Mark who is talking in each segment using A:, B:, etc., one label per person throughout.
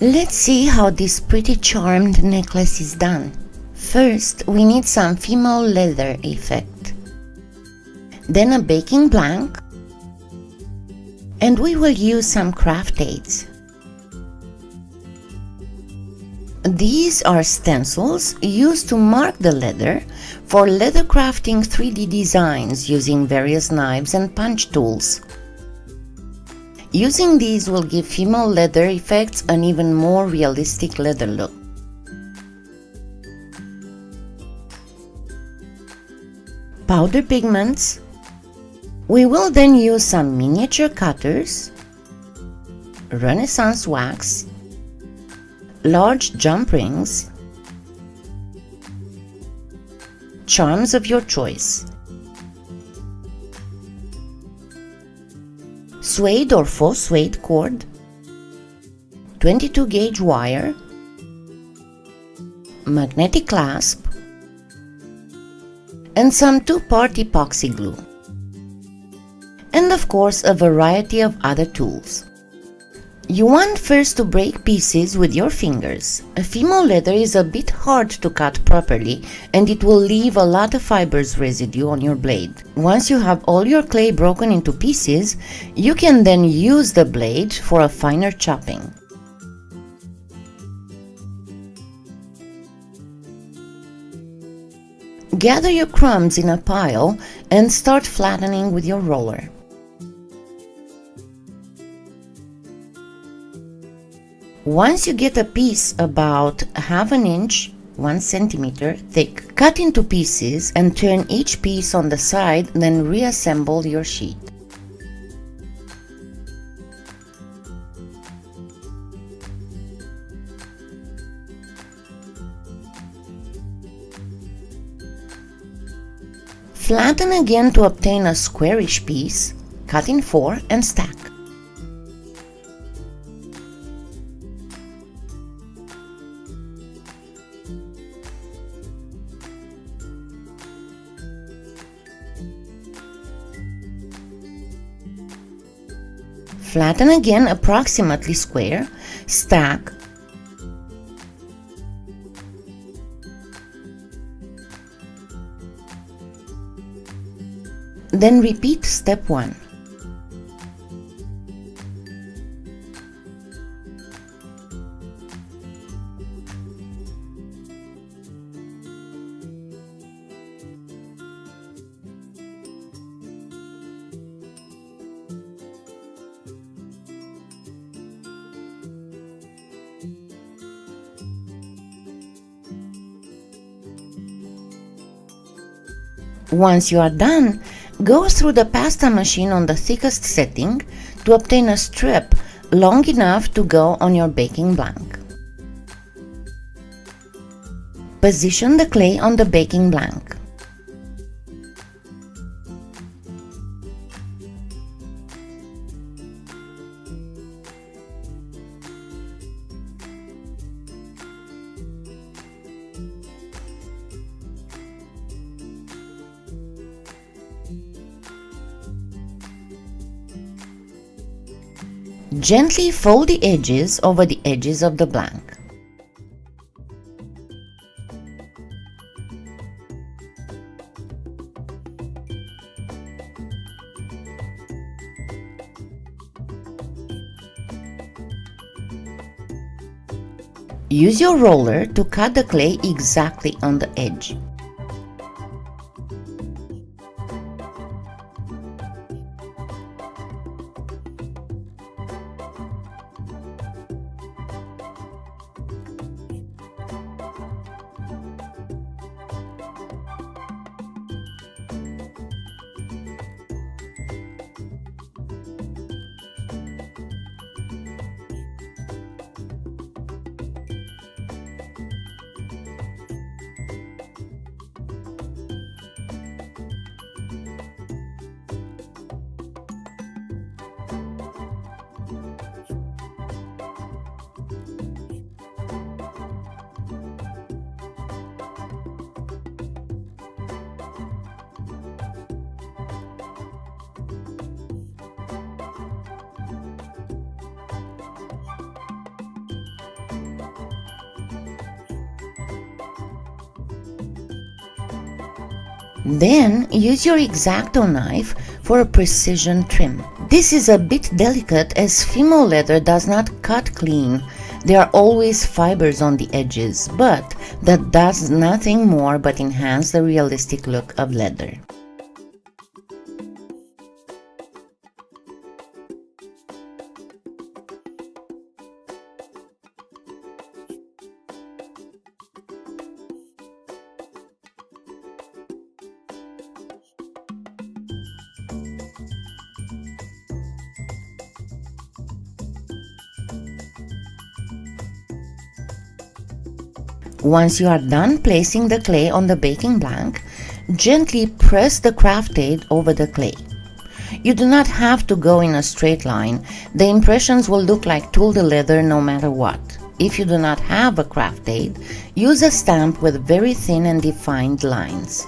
A: Let's see how this pretty charmed necklace is done. First, we need some Fimo Leather Effect, then a baking blank, and we will use some craft aids. These are stencils used to mark the leather for leather crafting 3D designs using various knives and punch tools. Using these will give Fimo Leather Effects an even more realistic leather look. Powder pigments. We will then use some miniature cutters, Renaissance wax, large jump rings, charms of your choice, suede or faux suede cord, 22 gauge wire, magnetic clasp, and some 2-part epoxy glue, and of course a variety of other tools. You want first to break pieces with your fingers. A Fimo leather is a bit hard to cut properly and it will leave a lot of fibers residue on your blade. Once you have all your clay broken into pieces, you can then use the blade for a finer chopping. Gather your crumbs in a pile and start flattening with your roller. Once you get a piece about ½ inch, 1 centimeter thick, cut into pieces and turn each piece on the side, then reassemble your sheet. Flatten again to obtain a squarish piece, cut in 4 and stack. Flatten again approximately square, stack, then repeat step 1. Once you are done, go through the pasta machine on the thickest setting to obtain a strip long enough to go on your baking blank. Position the clay on the baking blank. Gently fold the edges over the edges of the blank. Use your roller to cut the clay exactly on the edge. Then use your X-Acto knife for a precision trim. This is a bit delicate as Fimo leather does not cut clean. There are always fibers on the edges, but that does nothing more but enhance the realistic look of leather. Once you are done placing the clay on the baking blank, gently press the craft aid over the clay. You do not have to go in a straight line. The impressions will look like tooled leather no matter what. If you do not have a craft aid, use a stamp with very thin and defined lines.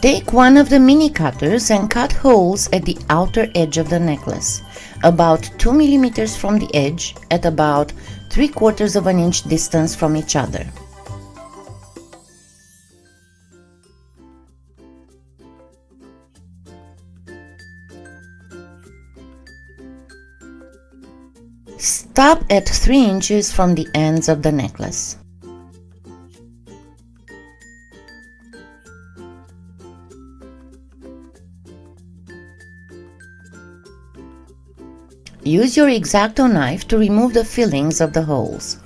A: Take one of the mini cutters and cut holes at the outer edge of the necklace, about 2 mm from the edge, at about 3/4 of an inch distance from each other. Stop at 3 inches from the ends of the necklace. Use your X-Acto knife to remove the fillings of the holes.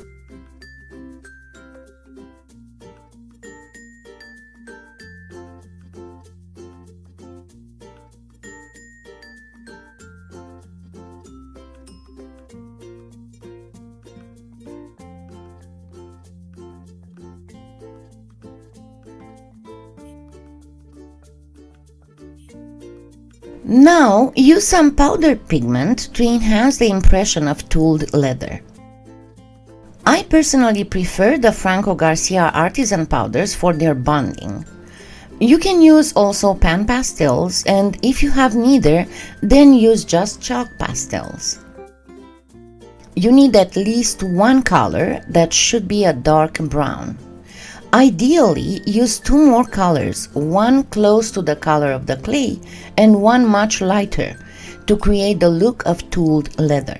A: Now use some powdered pigment to enhance the impression of tooled leather. I personally prefer the Franco Garcia artisan powders for their bonding. You can use also pan pastels, and if you have neither, then use just chalk pastels. You need at least one color that should be a dark brown. Ideally, use 2 more colors, one close to the color of the clay and one much lighter, to create the look of tooled leather.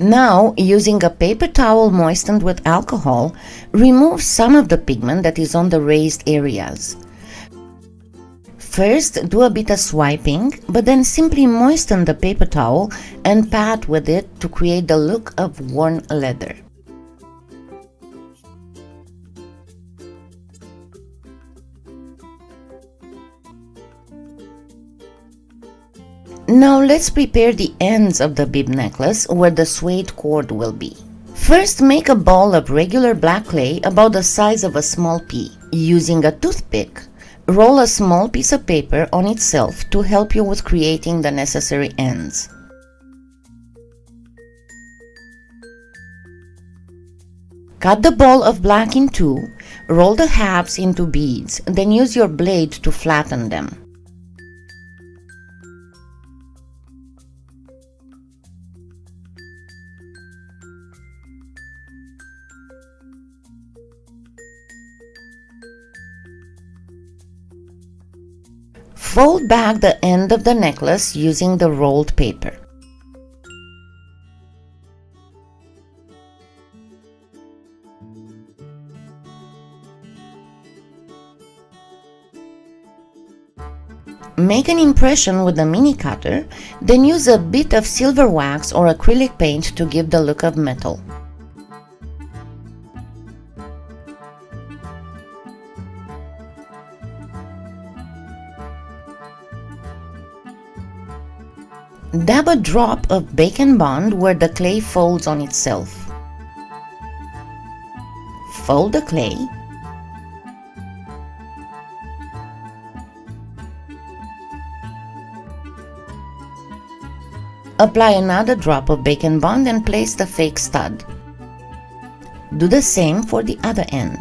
A: Now, using a paper towel moistened with alcohol, remove some of the pigment that is on the raised areas. First, do a bit of swiping, but then simply moisten the paper towel and pat with it to create the look of worn leather. Now let's prepare the ends of the bib necklace where the suede cord will be. First, make a ball of regular black clay about the size of a small pea. Using a toothpick, roll a small piece of paper on itself to help you with creating the necessary ends. Cut the ball of black in two, roll the halves into beads, then use your blade to flatten them. Fold back the end of the necklace using the rolled paper. Make an impression with a mini cutter, then use a bit of silver wax or acrylic paint to give the look of metal. Dab a drop of bacon bond where the clay folds on itself. Fold the clay. Apply another drop of bacon bond and place the fake stud. Do the same for the other end.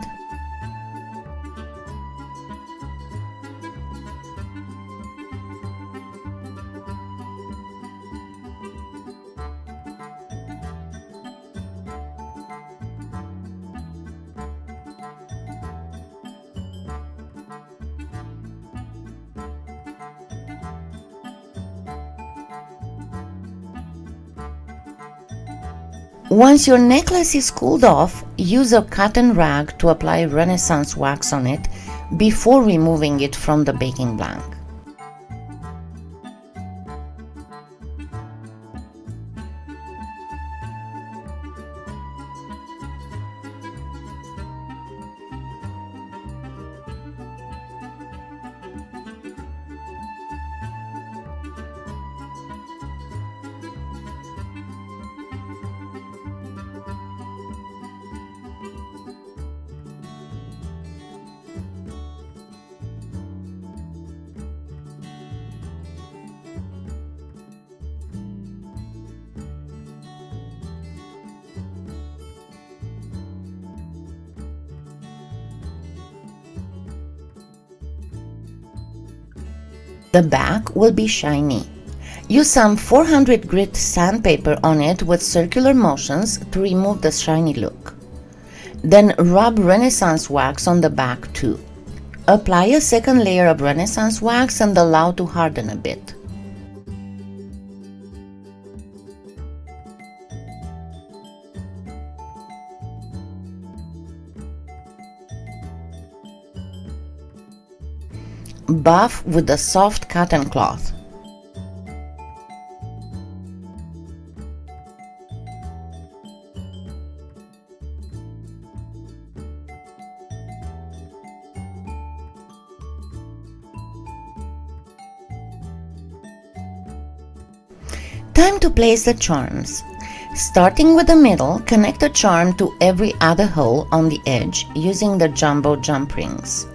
A: Once your necklace is cooled off, use a cotton rag to apply Renaissance wax on it before removing it from the baking blank. The back will be shiny. Use some 400 grit sandpaper on it with circular motions to remove the shiny look. Then rub Renaissance wax on the back too. Apply a second layer of Renaissance wax and allow to harden a bit. Buff with a soft cotton cloth. Time to place the charms. Starting with the middle, connect a charm to every other hole on the edge using the jumbo jump rings.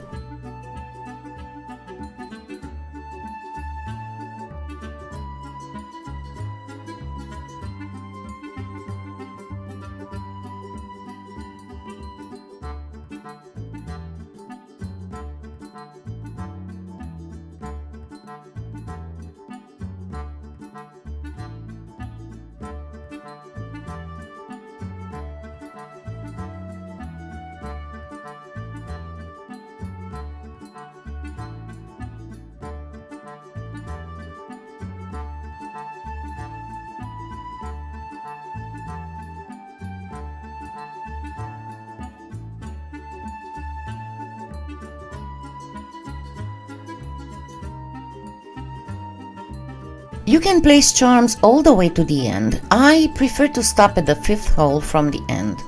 A: You can place charms all the way to the end. I prefer to stop at the 5th hole from the end.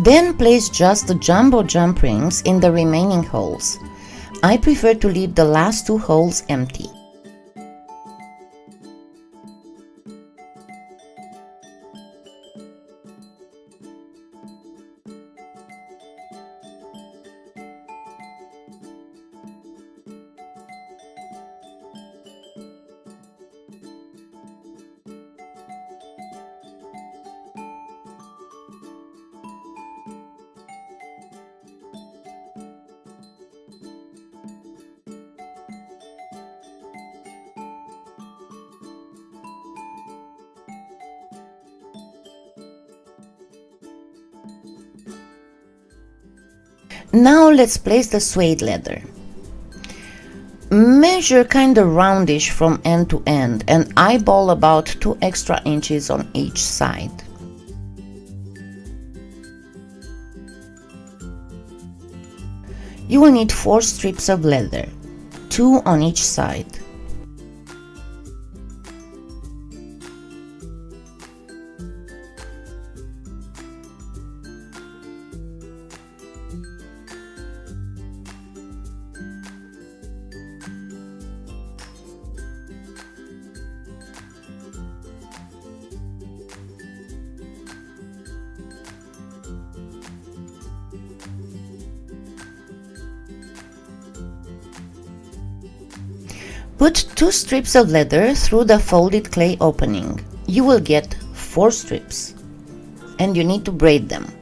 A: Then place just the jumbo jump rings in the remaining holes. I prefer to leave the last 2 holes empty. Now let's place the suede leather. Measure kinda roundish from end to end and eyeball about 2 extra inches on each side. You will need 4 strips of leather, 2 on each side. Put 2 strips of leather through the folded clay opening. You will get 4 strips, and you need to braid them.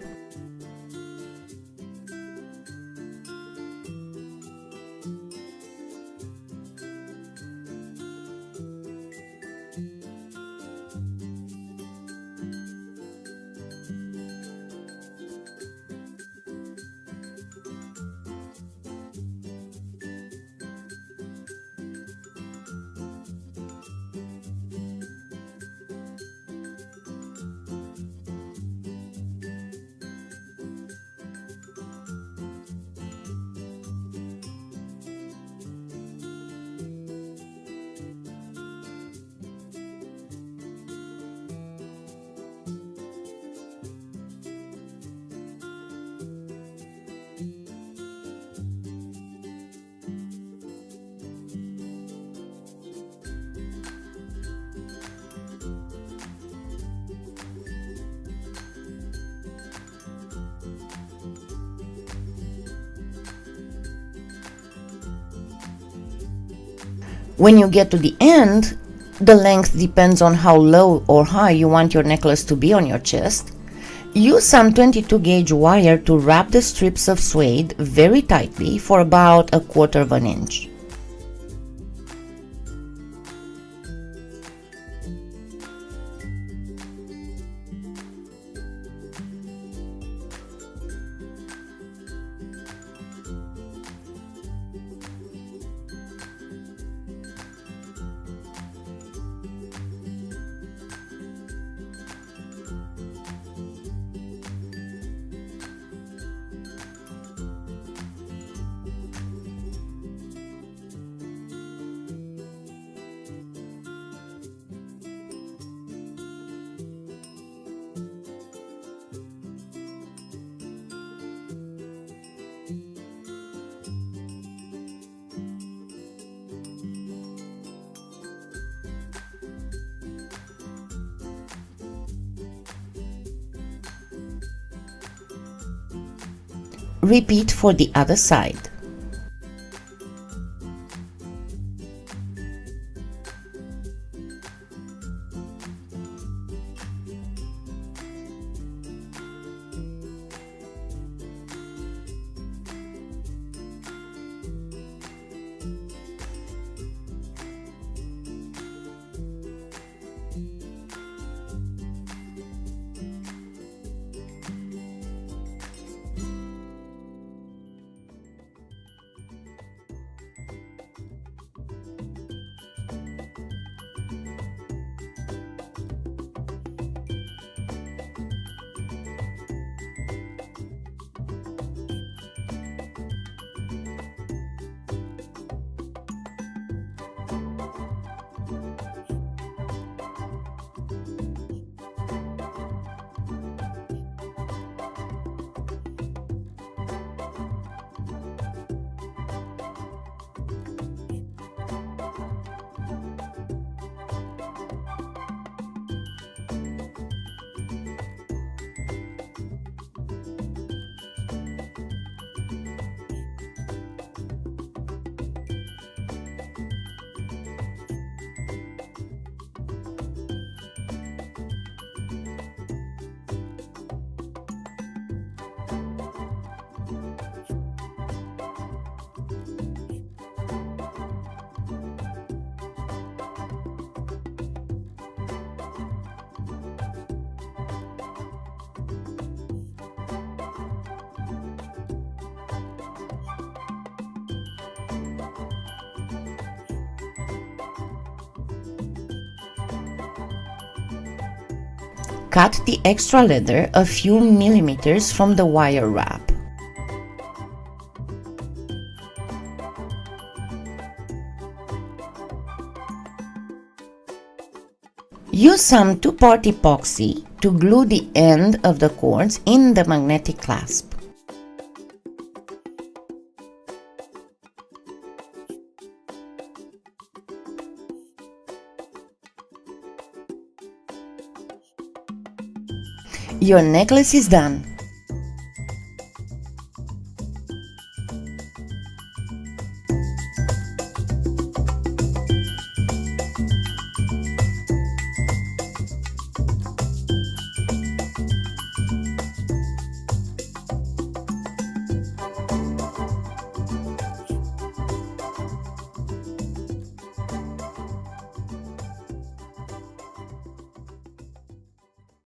A: When you get to the end, the length depends on how low or high you want your necklace to be on your chest. Use some 22 gauge wire to wrap the strips of suede very tightly for about 1/4 of an inch. Repeat for the other side. Cut the extra leather a few millimeters from the wire wrap. Use some two-part epoxy to glue the end of the cords in the magnetic clasp. Your necklace is done.